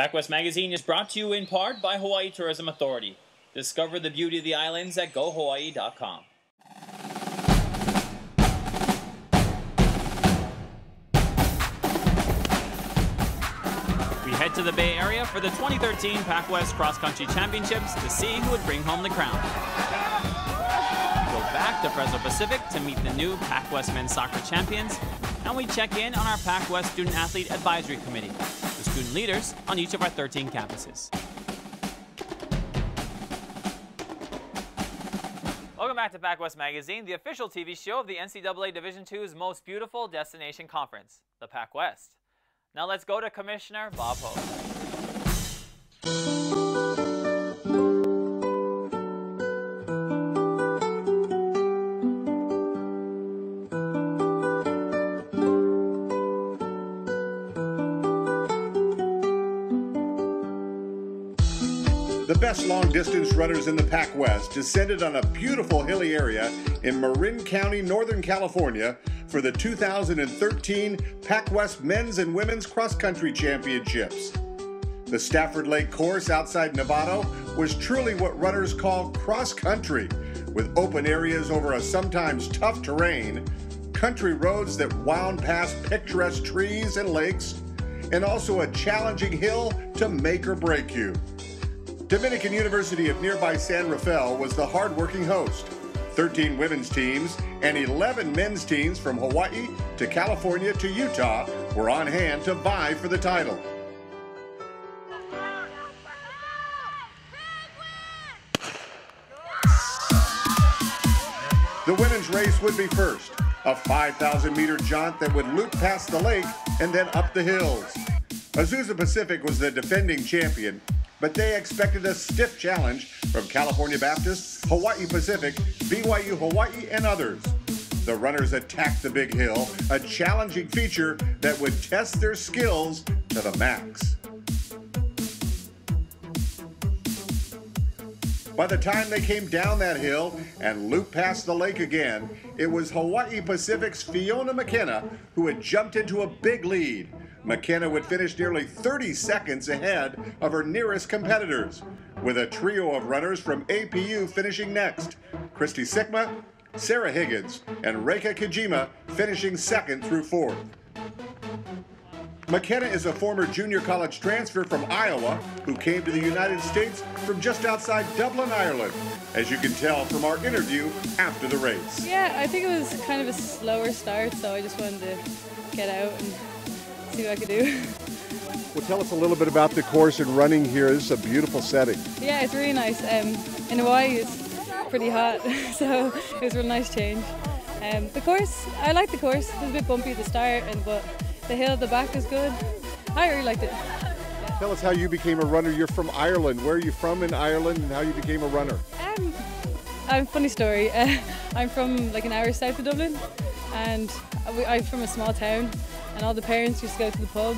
PacWest Magazine is brought to you in part by Hawaii Tourism Authority. Discover the beauty of the islands at GoHawaii.com. We head to the Bay Area for the 2013 PacWest Cross Country Championships to see who would bring home the crown. We go back to Fresno Pacific to meet the new PacWest Men's Soccer Champions, and we check in on our PacWest Student Athlete Advisory Committee, the student leaders on each of our 13 campuses. Welcome back to PacWest Magazine, the official TV show of the NCAA Division II's most beautiful destination conference, the PacWest. Now let's go to Commissioner Bob Hope. The best long-distance runners in the PacWest descended on a beautiful hilly area in Marin County, Northern California for the 2013 PacWest Men's and Women's Cross Country Championships. The Stafford Lake course outside Novato was truly what runners call cross-country, with open areas over a sometimes tough terrain, country roads that wound past picturesque trees and lakes, and also a challenging hill to make or break you. Dominican University of nearby San Rafael was the hard-working host. 13 women's teams and 11 men's teams from Hawaii to California to Utah were on hand to vie for the title. The women's race would be first, a 5,000-meter jaunt that would loop past the lake and then up the hills. Azusa Pacific was the defending champion, but they expected a stiff challenge from California Baptist, Hawaii Pacific, BYU Hawaii, and others. The runners attacked the big hill, a challenging feature that would test their skills to the max. By the time they came down that hill and looped past the lake again, it was Hawaii Pacific's Fiona McKenna who had jumped into a big lead. McKenna would finish nearly 30 seconds ahead of her nearest competitors, with a trio of runners from APU finishing next. Christy Sikma, Sarah Higgins, and Reika Kajima finishing second through fourth. McKenna is a former junior college transfer from Iowa who came to the United States from just outside Dublin, Ireland, as you can tell from our interview after the race. Yeah, I think it was kind of a slower start, so I just wanted to get out and see what I could do. Well, tell us a little bit about the course and running here. This is a beautiful setting. Yeah, it's really nice. In Hawaii, it's pretty hot, so it was a real nice change. The course, I like the course. It was a bit bumpy at the start, but the hill at the back is good. I really liked it. Yeah. Tell us how you became a runner. You're from Ireland. Where are you from in Ireland and how you became a runner? Funny story. I'm from like an hour south of Dublin, and I'm from a small town, and all the parents used to go to the pub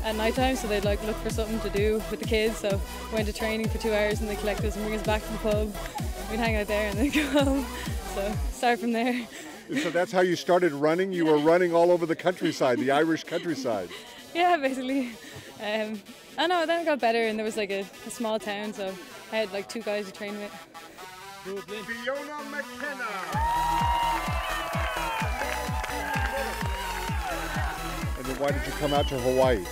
at night time, so they'd like look for something to do with the kids. So we went to training for 2 hours and they collect us and bring us back to the pub. We'd hang out there and then go home. So start from there. So that's how you started running? You were running all over the countryside, the Irish countryside. Yeah, basically. I know, then it got better and there was like a small town, so I had like 2 guys to train with. Fiona McKenna. And then why did you come out to Hawaii?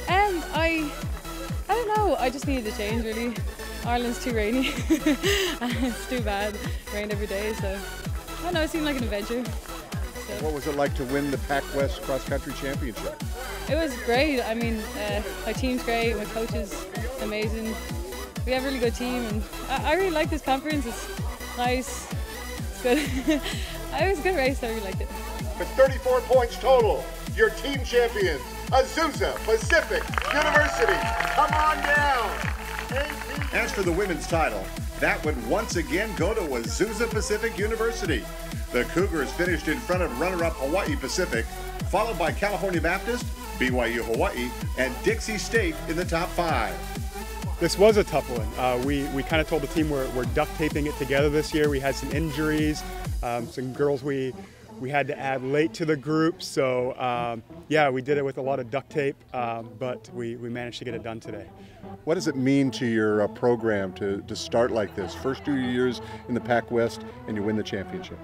I don't know, I just needed a change really. Ireland's too rainy and it's too bad, rain every day, so I don't know, it seemed like an adventure. So. What was it like to win the PacWest Cross Country Championship? It was great. I mean, my team's great, my coach is amazing. We have a really good team and I really like this conference. It's nice, it's good. It was a good race, I really liked it. With 34 points total, your team champions, Azusa Pacific University. Come on down. As for the women's title, that would once again go to Azusa Pacific University. The Cougars finished in front of runner-up Hawaii Pacific, followed by California Baptist, BYU Hawaii, and Dixie State in the top 5. This was a tough one. We kind of told the team we're duct taping it together this year. We had some injuries, some girls we we had to add late to the group. So yeah, we did it with a lot of duct tape, but we managed to get it done today. What does it mean to your program to start like this? First 2 years in the PacWest and you win the championship.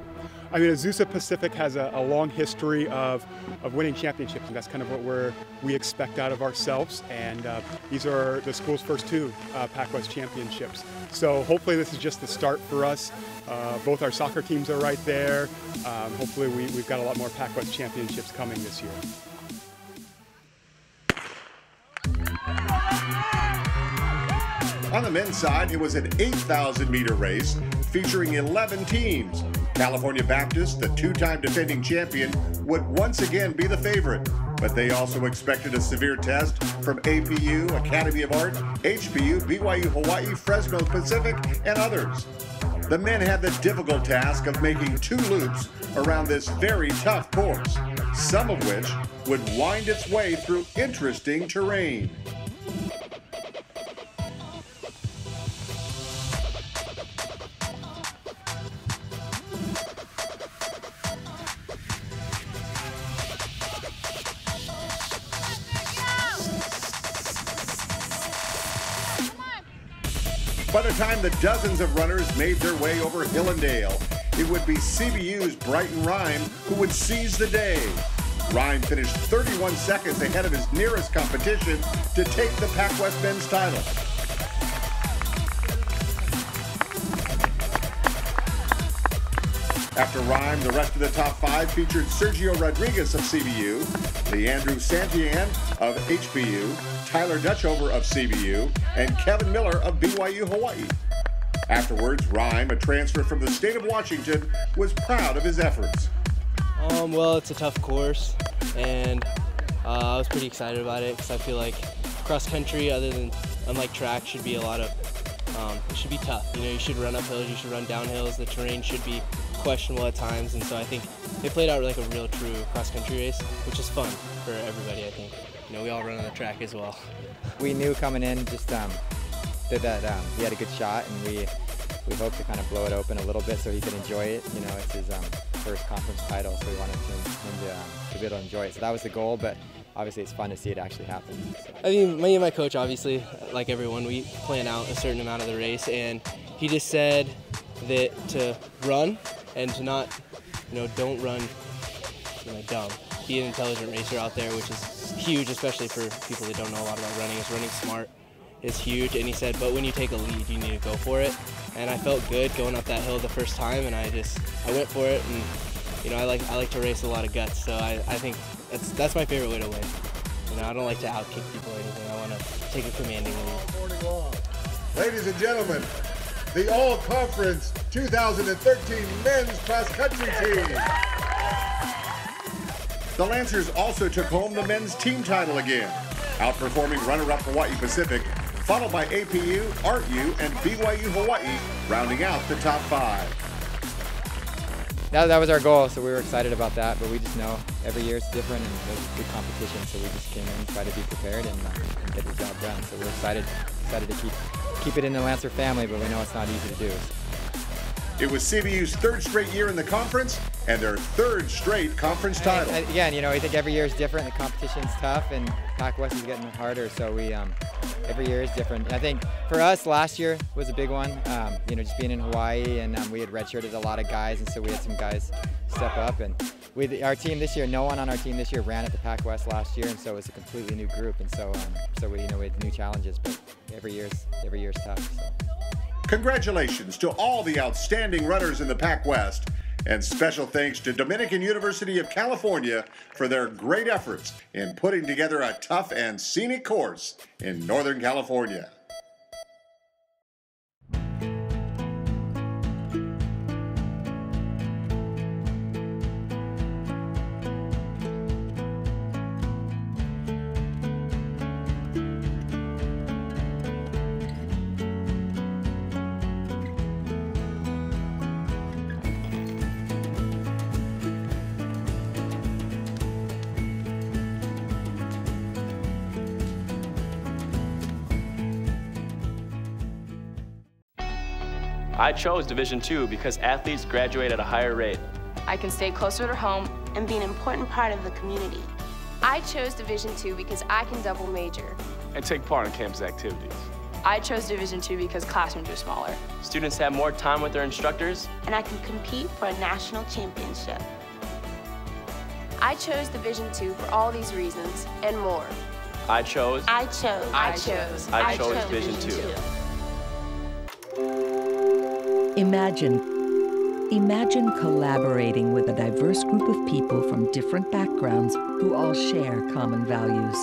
I mean, Fresno Pacific has a long history of winning championships, and that's kind of what we expect out of ourselves. And these are the school's first 2 PacWest championships. So hopefully this is just the start for us. Both our soccer teams are right there. Hopefully we've got a lot more PacWest championships coming this year. On the men's side, it was an 8,000-meter race featuring 11 teams. California Baptist, the 2-time defending champion, would once again be the favorite, but they also expected a severe test from APU, Academy of Art, HBU, BYU Hawaii, Fresno Pacific, and others. The men had the difficult task of making 2 loops around this very tough course, some of which would wind its way through interesting terrain. By the time the dozens of runners made their way over hill and dale, it would be CBU's Brighton Rhyme who would seize the day. Rhyme finished 31 seconds ahead of his nearest competition to take the PacWest men's title. After Rhyme, the rest of the top 5 featured Sergio Rodriguez of CBU, Leandro Santillan of HBU, Tyler Dutchover of CBU, and Kevin Miller of BYU Hawaii. Afterwards, Rhyme, a transfer from the state of Washington, was proud of his efforts. Well, it's a tough course, and I was pretty excited about it because I feel like cross country, unlike track, should be it should be tough. You know, you should run up hills, you should run down hills. The terrain should be questionable at times, and so I think they played out like a real true cross country race, which is fun for everybody. I think, you know, we all run on the track as well. We knew coming in just that he had a good shot, and we hoped to kind of blow it open a little bit so he could enjoy it. You know, it's his first conference title, so we wanted him to be able to enjoy it. So that was the goal, but obviously it's fun to see it actually happen. So. I mean, me and my coach, obviously, like everyone, we plan out a certain amount of the race, and he just said that to run and to not, you know, don't run, you know, dumb. Be an intelligent racer out there, which is huge, especially for people that don't know a lot about running. Running smart is huge, and he said, but when you take a lead, you need to go for it. And I felt good going up that hill the first time, and I went for it, and you know, I like to race a lot of guts, so I think that's my favorite way to win. You know, I don't like to outkick people or anything. I want to take a commanding lead. Ladies and gentlemen, the All-Conference 2013 Men's Cross Country Team. The Lancers also took home the men's team title again, outperforming runner-up Hawaii Pacific, followed by APU, ArtU, and BYU Hawaii, rounding out the top 5. That was our goal, so we were excited about that, but we just know every year it's different and there's good competition, so we just came in and tried to be prepared and get the job done. So we're excited to keep it in the Lancer family, but we know it's not easy to do. It was CBU's 3rd straight year in the conference and their 3rd straight conference title. And again, you know, I think every year is different. The competition's tough, and PacWest is getting harder. So we every year is different. I think for us, last year was a big one. You know, just being in Hawaii, and we had redshirted a lot of guys, and so we had some guys step up. And our team this year, no one on our team this year ran at the PacWest last year, and so it was a completely new group. And so we had new challenges, but every year's tough. So. Congratulations to all the outstanding runners in the PacWest, and special thanks to Dominican University of California for their great efforts in putting together a tough and scenic course in Northern California. I chose Division II because athletes graduate at a higher rate. I can stay closer to home and be an important part of the community. I chose Division II because I can double major and take part in campus activities. I chose Division II because classrooms are smaller. Students have more time with their instructors. And I can compete for a national championship. I chose Division II for all these reasons and more. I chose Division II. Imagine collaborating with a diverse group of people from different backgrounds who all share common values.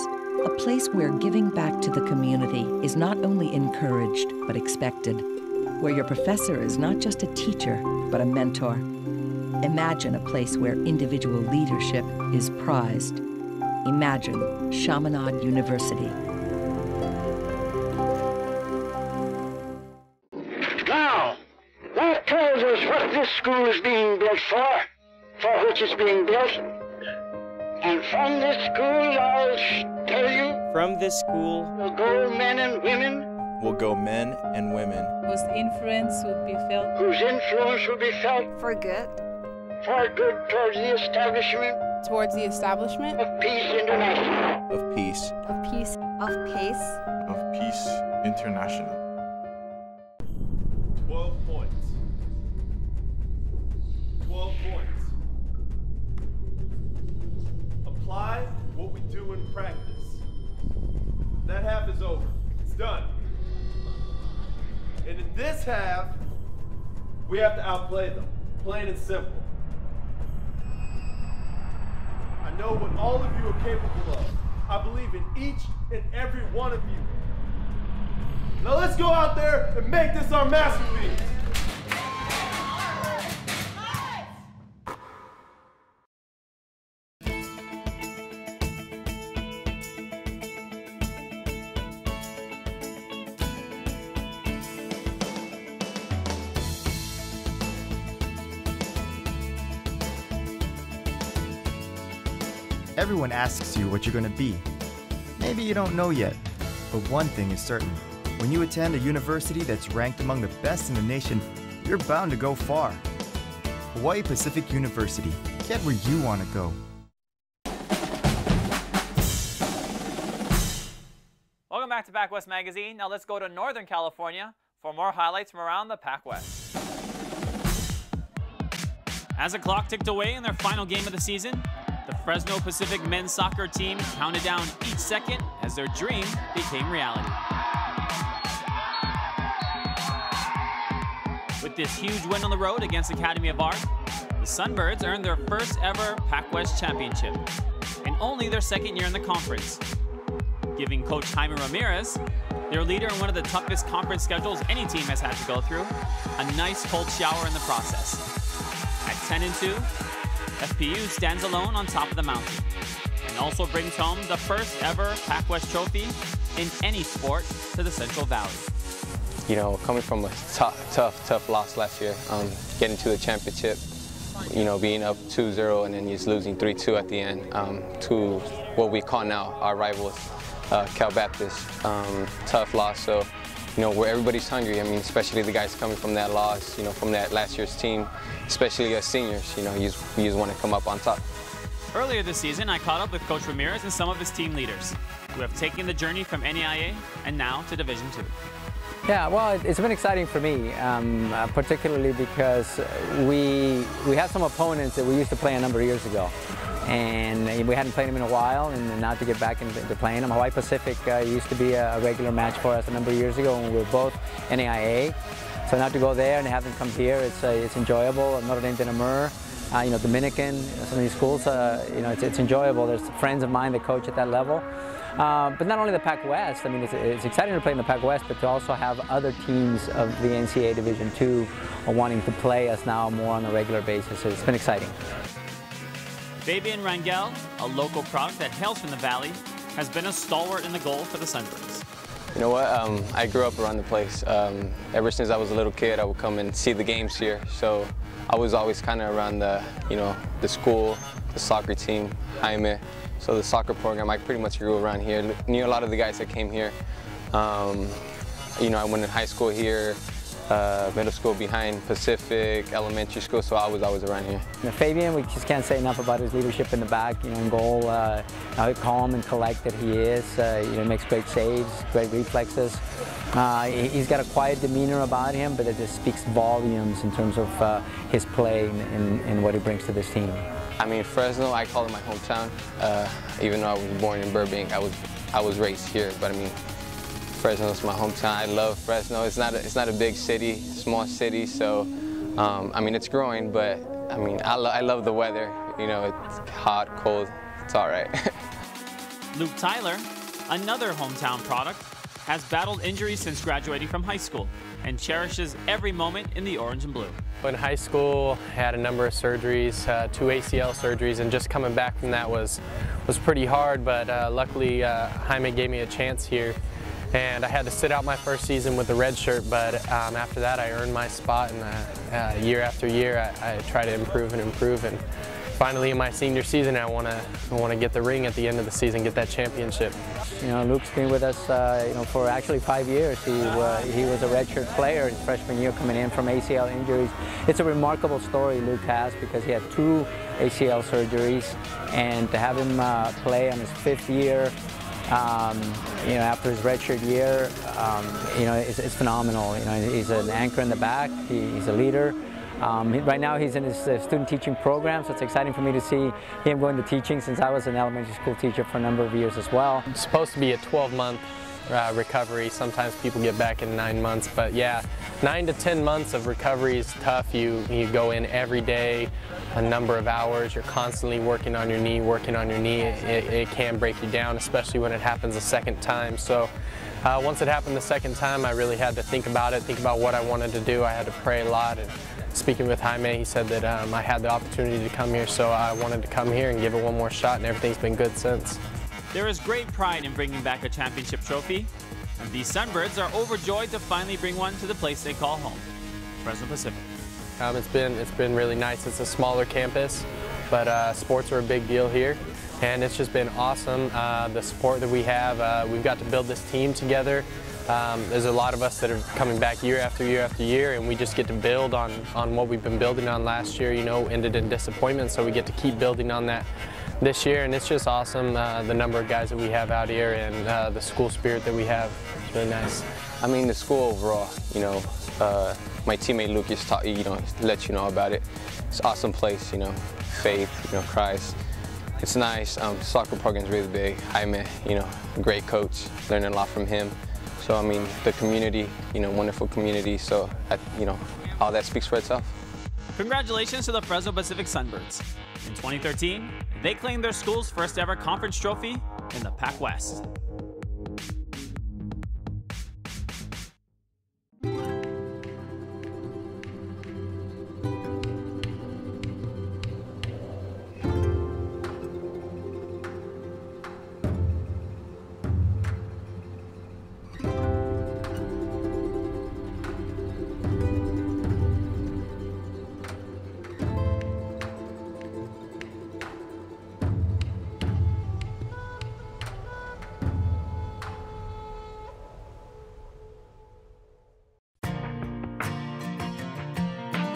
A place where giving back to the community is not only encouraged, but expected. Where your professor is not just a teacher, but a mentor. Imagine a place where individual leadership is prized. Imagine Chaminade University. Now, that tells us what this school is being built for which it's being built. And from this school, I'll tell you, From this school, will go men and women will go men and women Whose influence would be felt whose influence will be felt For good. towards the establishment Towards the establishment of Peace International. of peace, of peace. of peace international. 12 points. 12 points. Apply what we do in practice. That half is over. It's done. And in this half, we have to outplay them. Plain and simple. I know what all of you are capable of. I believe in each and every one of you. Now let's go out there and make this our masterpiece. Everyone asks you what you're going to be. Maybe you don't know yet, but one thing is certain. When you attend a university that's ranked among the best in the nation, you're bound to go far. Hawaii Pacific University. Get where you want to go. Welcome back to PacWest Magazine. Now let's go to Northern California for more highlights from around the PacWest. As the clock ticked away in their final game of the season, the Fresno Pacific men's soccer team counted down each second as their dream became reality. With this huge win on the road against Academy of Art, the Sunbirds earned their first ever PacWest championship, and only their second year in the conference, giving Coach Jaime Ramirez, their leader in one of the toughest conference schedules any team has had to go through, a nice cold shower in the process. At 10-2, FPU stands alone on top of the mountain and also brings home the first ever PacWest trophy in any sport to the Central Valley. You know, coming from a tough loss last year, getting to the championship, you know, being up 2-0 and then just losing 3-2 at the end to what we call now our rivals, Cal Baptist. Tough loss, so, you know, where everybody's hungry. I mean, especially the guys coming from that loss, you know, from that last year's team, especially us seniors, you know, you just want to come up on top. Earlier this season, I caught up with Coach Ramirez and some of his team leaders who have taken the journey from NAIA and now to Division II. Yeah, well, it's been exciting for me, particularly because we have some opponents that we used to play a number of years ago. And we hadn't played them in a while, and now to get back into playing them. Hawaii Pacific used to be a regular match for us a number of years ago when we were both NAIA. So now to go there and have them come here, it's enjoyable. Notre Dame de Namur, you know, Dominican, some of these schools, you know, it's enjoyable. There's friends of mine that coach at that level. But not only the PacWest, I mean, it's exciting to play in the PacWest, but to also have other teams of the NCAA Division II wanting to play us now more on a regular basis. So it's been exciting. Fabian Rangel, a local product that hails from the Valley, has been a stalwart in the goal for the Sunbirds. You know what, I grew up around the place. Ever since I was a little kid, I would come and see the games here. So I was always kind of around the, you know, the school, the soccer team, Jaime. So the soccer program, I pretty much grew around here. Knew a lot of the guys that came here. You know, I went in high school here. middle school behind Pacific Elementary School, so I was always around here. Fabian, we just can't say enough about his leadership in the back, in goal, how calm and collected he is. Makes great saves, great reflexes. He's got a quiet demeanor about him, but it just speaks volumes in terms of his play and what he brings to this team. I mean, Fresno, I call it my hometown. Even though I was born in Burbank, I was raised here, but I mean, Fresno's my hometown. I love Fresno. It's not a big city, small city, so I mean, it's growing, but I mean, I love the weather. It's hot, cold, it's all right. Luke Tyler, another hometown product, has battled injuries since graduating from high school and cherishes every moment in the orange and blue. In high school, I had a number of surgeries, 2 ACL surgeries, and just coming back from that was pretty hard, but luckily Jaime gave me a chance here. And I had to sit out my first season with the red shirt, but after that I earned my spot, and year after year I try to improve and improve, and finally in my senior season I want to get the ring at the end of the season, get that championship. Luke's been with us for actually 5 years. He was a redshirt player his freshman year coming in from ACL injuries. It's a remarkable story Luke has, because he had 2 ACL surgeries, and to have him play on his 5th year after his redshirt year, it's phenomenal. He's an anchor in the back. He's a leader. Right now he's in his student teaching program, so it's exciting for me to see him going to teaching, since I was an elementary school teacher for a number of years as well. It's supposed to be a 12-month recovery. Sometimes people get back in 9 months, but yeah, 9 to 10 months of recovery is tough. You go in every day, a number of hours, you're constantly working on your knee. It can break you down, especially when it happens a second time. So once it happened the second time, I really had to think about what I wanted to do. I had to pray a lot, and speaking with Jaime, he said that I had the opportunity to come here, so I wanted to come here and give it one more shot, and everything's been good since. There is great pride in bringing back a championship trophy, and these Sunbirds are overjoyed to finally bring one to the place they call home, Fresno Pacific. It's been really nice. It's a smaller campus, but sports are a big deal here, and it's just been awesome. The support that we have, we've got to build this team together. There's a lot of us that are coming back year after year after year, and we just get to build on what we've been building on last year. Ended in disappointment, so we get to keep building on that this year, and it's just awesome, the number of guys that we have out here, and the school spirit that we have. It's really nice. I mean, the school overall, my teammate Luke just let you know about it. It's an awesome place, faith, Christ. It's nice. Soccer program's really big. Jaime, great coach, learning a lot from him. So I mean, the community, wonderful community, so all that speaks for itself. Congratulations to the Fresno Pacific Sunbirds. In 2013, they claimed their school's first ever conference trophy in the PacWest.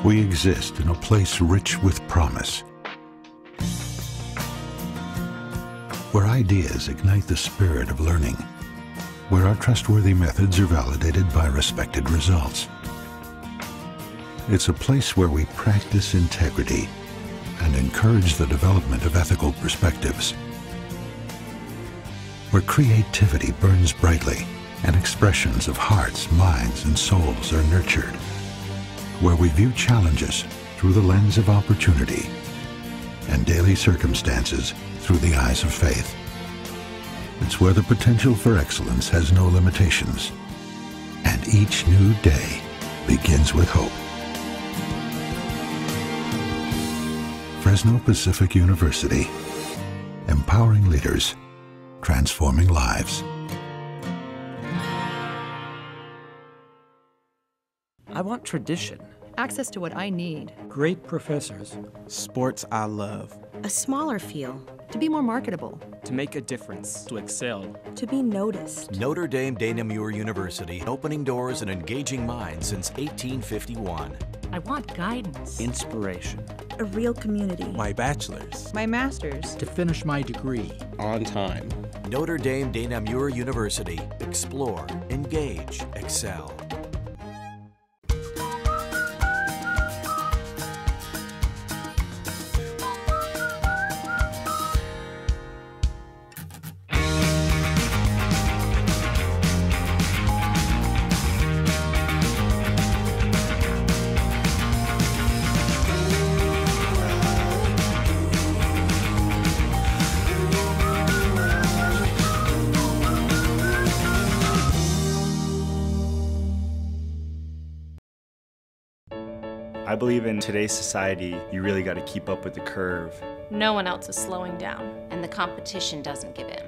We exist in a place rich with promise, where ideas ignite the spirit of learning, where our trustworthy methods are validated by respected results. It's a place where we practice integrity and encourage the development of ethical perspectives, where creativity burns brightly and expressions of hearts, minds, and souls are nurtured, where we view challenges through the lens of opportunity and daily circumstances through the eyes of faith. It's where the potential for excellence has no limitations, and each new day begins with hope. Fresno Pacific University, empowering leaders, transforming lives. I want tradition. access to what I need, great professors, sports I love, a smaller field, to be more marketable, to make a difference, to excel, to be noticed. Notre Dame de Namur University, opening doors and engaging minds since 1851. I want guidance, inspiration, a real community. My bachelor's, my master's, to finish my degree on time. Notre Dame de Namur University. Explore, engage, excel. I believe in today's society, you really got to keep up with the curve. No one else is slowing down. And the competition doesn't give in.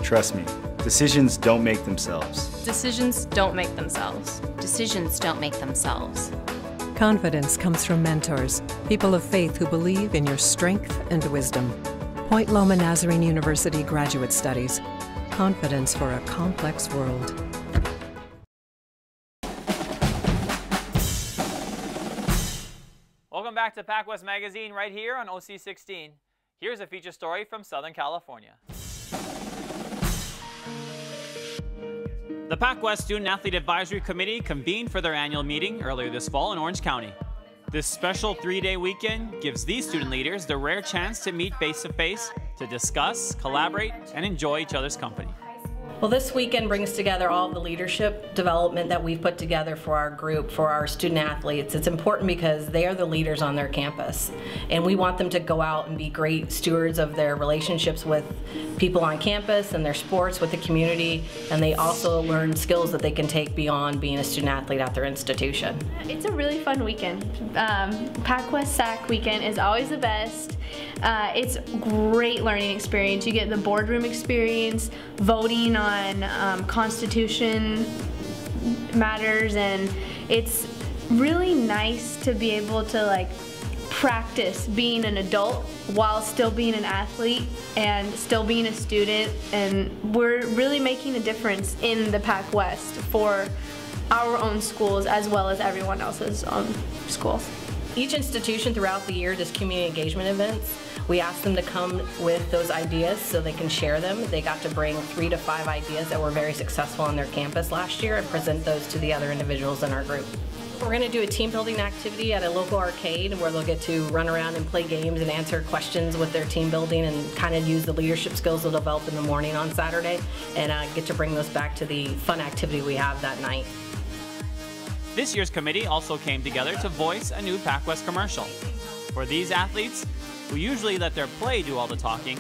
Trust me, decisions don't make themselves. Decisions don't make themselves. Decisions don't make themselves. Confidence comes from mentors, people of faith who believe in your strength and wisdom. Point Loma Nazarene University Graduate Studies. Confidence for a complex world. Welcome back to PacWest Magazine right here on OC16. Here's a feature story from Southern California. The PacWest Student Athlete Advisory Committee convened for their annual meeting earlier this fall in Orange County. This special 3-day weekend gives these student leaders the rare chance to meet face-to-face, to discuss, collaborate, and enjoy each other's company. Well, this weekend brings together all the leadership development that we've put together for our group, for our student athletes. It's important because they are the leaders on their campus, and we want them to go out and be great stewards of their relationships with people on campus and their sports with the community, and they also learn skills that they can take beyond being a student athlete at their institution. It's a really fun weekend. PacWest SAC weekend is always the best. It's a great learning experience. You get the boardroom experience, voting on Constitution matters, and it's really nice to be able to practice being an adult while still being an athlete and still being a student, and we're really making a difference in the PacWest for our own schools as well as everyone else's schools. Each institution throughout the year does community engagement events. We asked them to come with those ideas so they can share them. They got to bring 3 to 5 ideas that were very successful on their campus last year and present those to the other individuals in our group. We're going to do a team building activity at a local arcade where they'll get to run around and play games and answer questions with their team building and kind of use the leadership skills they'll develop in the morning on Saturday, and get to bring those back to the fun activity we have that night. This year's committee also came together to voice a new PacWest commercial. For these athletes, who usually let their play do all the talking,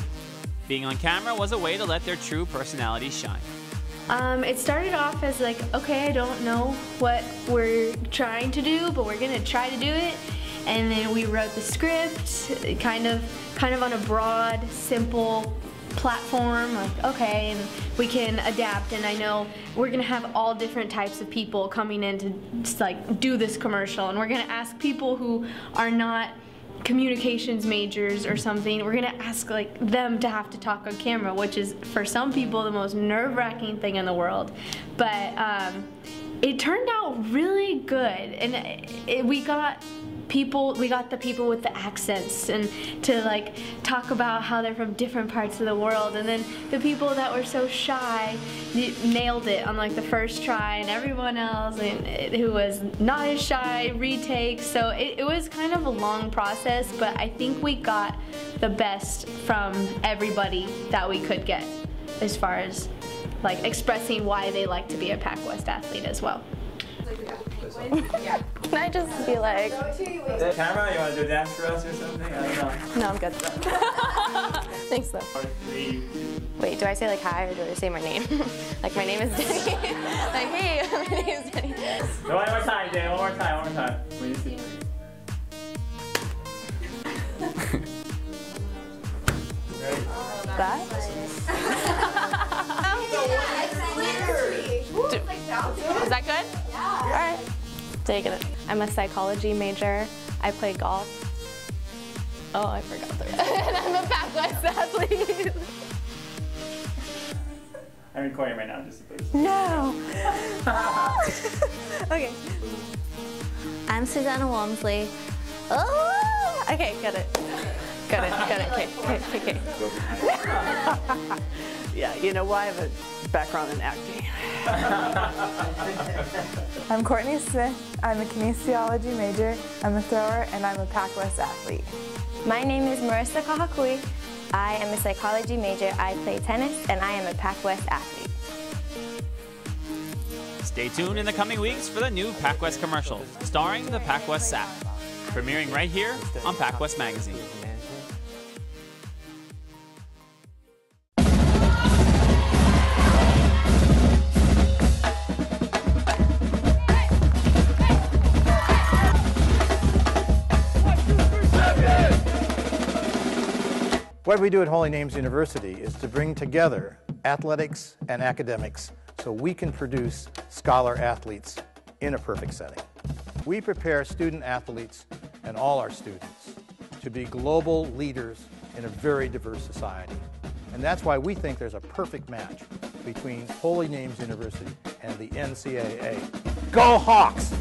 being on camera was a way to let their true personalities shine. It started off as okay, I don't know what we're trying to do, but we're gonna try to do it. And then we wrote the script, kind of on a broad, simple platform, okay, and we can adapt, and I know we're gonna have all different types of people coming in to just do this commercial, and we're gonna ask people who are not communications majors or something. We're gonna ask them to have to talk on camera, which is for some people the most nerve-wracking thing in the world, but it turned out really good, and we got the people with the accents and to talk about how they're from different parts of the world, and then the people that were so shy nailed it on the first try, and everyone else who was not as shy retakes. So it was kind of a long process, but I think we got the best from everybody that we could get as far as expressing why they like to be a PacWest athlete as well. Can I just be like... The camera? You want to do a dance for us or something? I don't know. No, I'm good. Thanks, though. Wait, do I say hi or do I say my name? My name is Denny. Hey, my name is Denny. No, one more time, Dan. One more time. That? Taking it. I'm a psychology major. I play golf. Oh, I forgot the rest. And I'm a PacWest athlete. I'm recording right now, just suppose. No. Okay. I'm Susanna Walmsley. Oh! Okay, got it. Got it. Okay. Yeah, you know why I have a background in acting. I'm Courtney Smith. I'm a kinesiology major. I'm a thrower, and I'm a PacWest athlete. My name is Marissa Kahakui. I am a psychology major. I play tennis, and I am a PacWest athlete. Stay tuned in the coming weeks for the new PacWest commercial, starring the PacWest SAP, premiering right here on PacWest Magazine. What we do at Holy Names University is to bring together athletics and academics so we can produce scholar athletes in a perfect setting. We prepare student athletes and all our students to be global leaders in a very diverse society. And that's why we think there's a perfect match between Holy Names University and the NCAA. Go Hawks!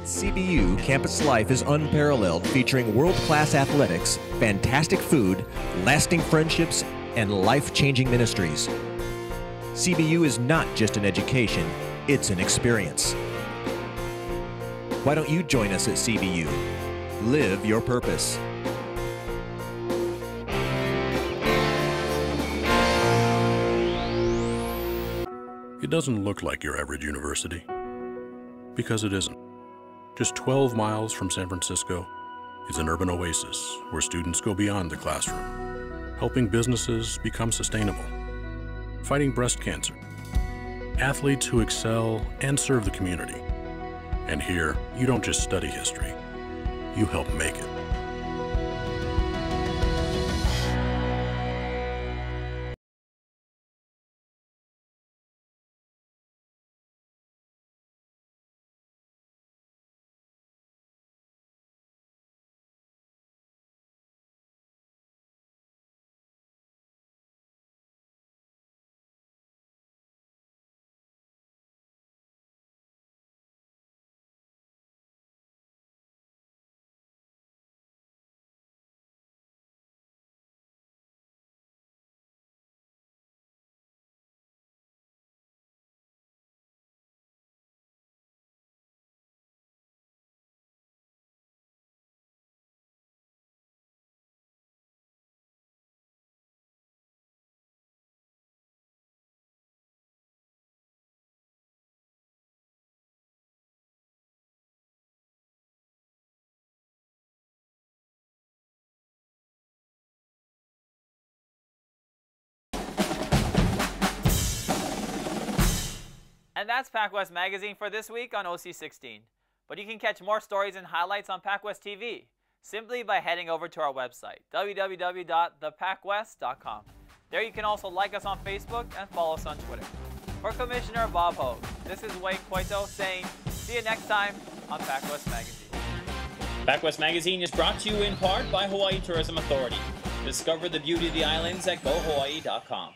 CBU campus life is unparalleled, featuring world-class athletics, fantastic food, lasting friendships, and life-changing ministries. CBU is not just an education, it's an experience. Why don't you join us at CBU? Live your purpose. It doesn't look like your average university, because it isn't. Just 12 miles from San Francisco is an urban oasis where students go beyond the classroom, helping businesses become sustainable, fighting breast cancer, athletes who excel and serve the community. And here, you don't just study history, you help make it. And that's PacWest Magazine for this week on OC16. But you can catch more stories and highlights on PacWest TV simply by heading over to our website, www.thepacwest.com. There you can also like us on Facebook and follow us on Twitter. For Commissioner Bob Hogue, this is Wayne Coito saying, see you next time on PacWest Magazine. PacWest Magazine is brought to you in part by Hawaii Tourism Authority. Discover the beauty of the islands at GoHawaii.com.